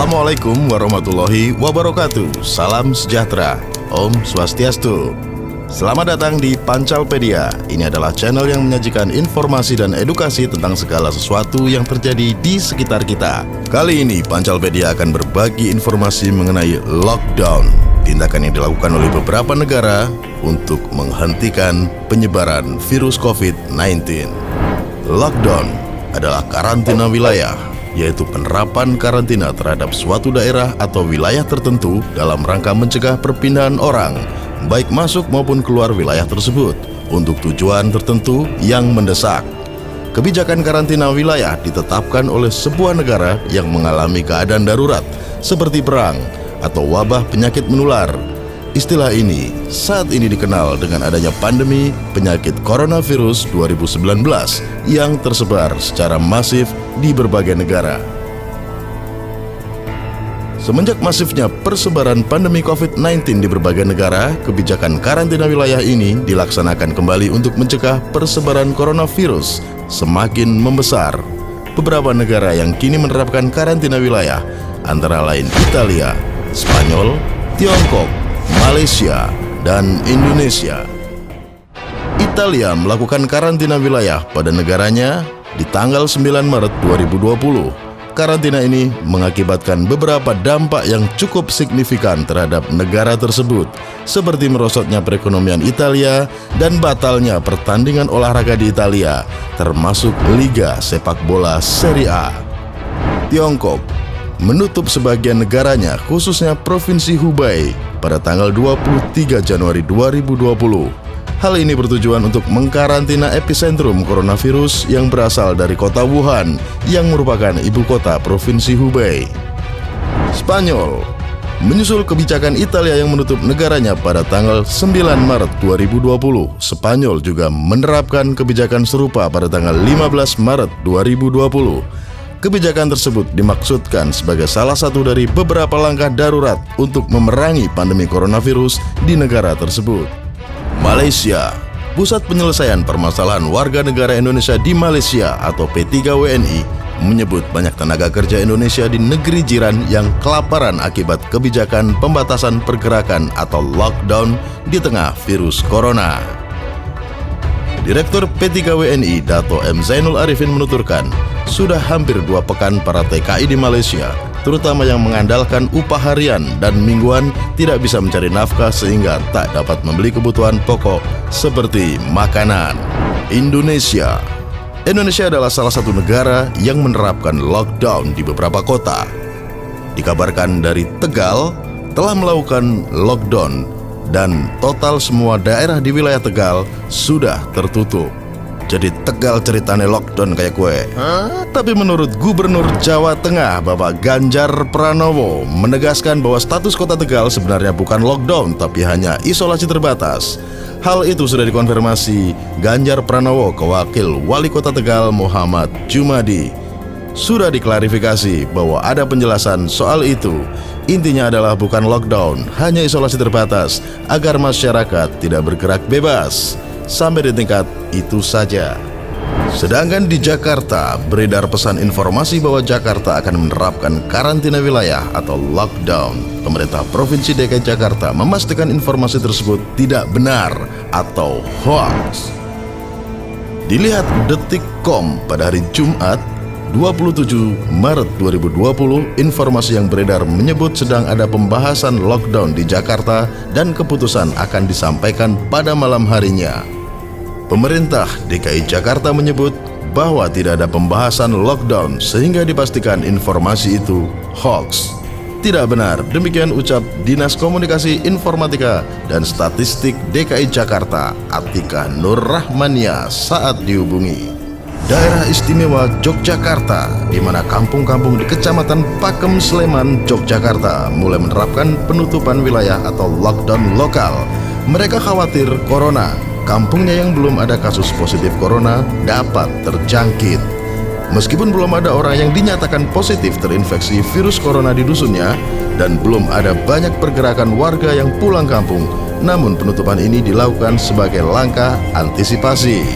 Assalamualaikum warahmatullahi wabarakatuh. Salam sejahtera. Om Swastiastu. Selamat datang di Pancalpedia. Ini adalah channel yang menyajikan informasi dan edukasi tentang segala sesuatu yang terjadi di sekitar kita. Kali ini Pancalpedia akan berbagi informasi mengenai lockdown, tindakan yang dilakukan oleh beberapa negara untuk menghentikan penyebaran virus COVID-19. Lockdown adalah karantina wilayah, yaitu penerapan karantina terhadap suatu daerah atau wilayah tertentu dalam rangka mencegah perpindahan orang, baik masuk maupun keluar wilayah tersebut, untuk tujuan tertentu yang mendesak. Kebijakan karantina wilayah ditetapkan oleh sebuah negara yang mengalami keadaan darurat, seperti perang atau wabah penyakit menular. Istilah ini saat ini dikenal dengan adanya pandemi penyakit coronavirus 2019 yang tersebar secara masif di berbagai negara. Semenjak masifnya persebaran pandemi COVID-19 di berbagai negara, kebijakan karantina wilayah ini dilaksanakan kembali untuk mencegah persebaran coronavirus semakin membesar. Beberapa negara yang kini menerapkan karantina wilayah antara lain Italia, Spanyol, Tiongkok, Malaysia, dan Indonesia. Italia melakukan karantina wilayah pada negaranya di tanggal 9 Maret 2020. Karantina ini mengakibatkan beberapa dampak yang cukup signifikan terhadap negara tersebut, seperti merosotnya perekonomian Italia dan batalnya pertandingan olahraga di Italia, termasuk Liga Sepak Bola Serie A. Tiongkok menutup sebagian negaranya, khususnya Provinsi Hubei, pada tanggal 23 Januari 2020. Hal ini bertujuan untuk mengkarantina epicentrum coronavirus yang berasal dari kota Wuhan, yang merupakan ibu kota Provinsi Hubei. Spanyol menyusul kebijakan Italia yang menutup negaranya pada tanggal 9 Maret 2020. Spanyol juga menerapkan kebijakan serupa pada tanggal 15 Maret 2020. Kebijakan tersebut dimaksudkan sebagai salah satu dari beberapa langkah darurat untuk memerangi pandemi coronavirus di negara tersebut. Malaysia, Pusat Penyelesaian Permasalahan Warga Negara Indonesia di Malaysia atau P3WNI, menyebut banyak tenaga kerja Indonesia di negeri jiran yang kelaparan akibat kebijakan pembatasan pergerakan atau lockdown di tengah virus corona. Direktur P3WNI Dato' M. Zainul Arifin menuturkan, sudah hampir 2 pekan para TKI di Malaysia, terutama yang mengandalkan upah harian dan mingguan, tidak bisa mencari nafkah sehingga tak dapat membeli kebutuhan pokok seperti makanan. Indonesia adalah salah satu negara yang menerapkan lockdown di beberapa kota. Dikabarkan dari Tegal telah melakukan lockdown dan total semua daerah di wilayah Tegal sudah tertutup. Jadi Tegal ceritanya lockdown kayak gue. Tapi menurut Gubernur Jawa Tengah Bapak Ganjar Pranowo menegaskan bahwa status kota Tegal sebenarnya bukan lockdown tapi hanya isolasi terbatas. Hal itu sudah dikonfirmasi Ganjar Pranowo ke Wakil Wali Kota Tegal Muhammad Jumadi. Sudah diklarifikasi bahwa ada penjelasan soal itu. Intinya adalah bukan lockdown, hanya isolasi terbatas agar masyarakat tidak bergerak bebas. Sampai di tingkat itu saja. Sedangkan di Jakarta, beredar pesan informasi bahwa Jakarta akan menerapkan karantina wilayah atau lockdown. Pemerintah Provinsi DKI Jakarta memastikan informasi tersebut tidak benar atau hoax. Dilihat Detik.com pada hari Jumat 27 Maret 2020, informasi yang beredar menyebut sedang ada pembahasan lockdown di Jakarta dan keputusan akan disampaikan pada malam harinya. Pemerintah DKI Jakarta menyebut bahwa tidak ada pembahasan lockdown sehingga dipastikan informasi itu hoax. Tidak benar, demikian ucap Dinas Komunikasi Informatika dan Statistik DKI Jakarta Atika Nur Rahmania saat dihubungi. Daerah Istimewa Yogyakarta, di mana kampung-kampung di Kecamatan Pakem, Sleman, Yogyakarta mulai menerapkan penutupan wilayah atau lockdown lokal. Mereka khawatir corona, kampungnya yang belum ada kasus positif corona dapat terjangkit. Meskipun belum ada orang yang dinyatakan positif terinfeksi virus corona di dusunnya dan belum ada banyak pergerakan warga yang pulang kampung, namun penutupan ini dilakukan sebagai langkah antisipasi.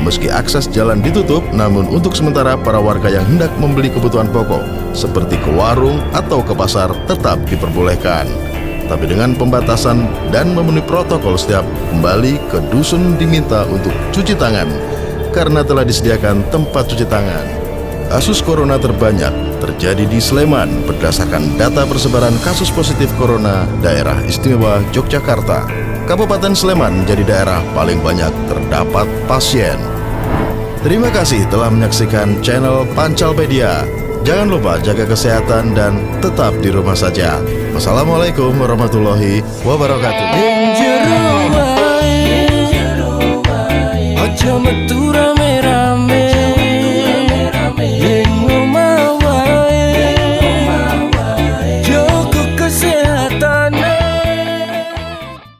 Meski akses jalan ditutup, namun untuk sementara para warga yang hendak membeli kebutuhan pokok seperti ke warung atau ke pasar tetap diperbolehkan. Tapi dengan pembatasan dan memenuhi protokol, setiap kembali ke dusun diminta untuk cuci tangan karena telah disediakan tempat cuci tangan. Kasus corona terbanyak terjadi di Sleman berdasarkan data persebaran kasus positif corona daerah istimewa Yogyakarta. Kabupaten Sleman menjadi daerah paling banyak terdapat pasien. Terima kasih telah menyaksikan channel Pancalpedia. Jangan lupa jaga kesehatan dan tetap di rumah saja. Wassalamualaikum warahmatullahi wabarakatuh.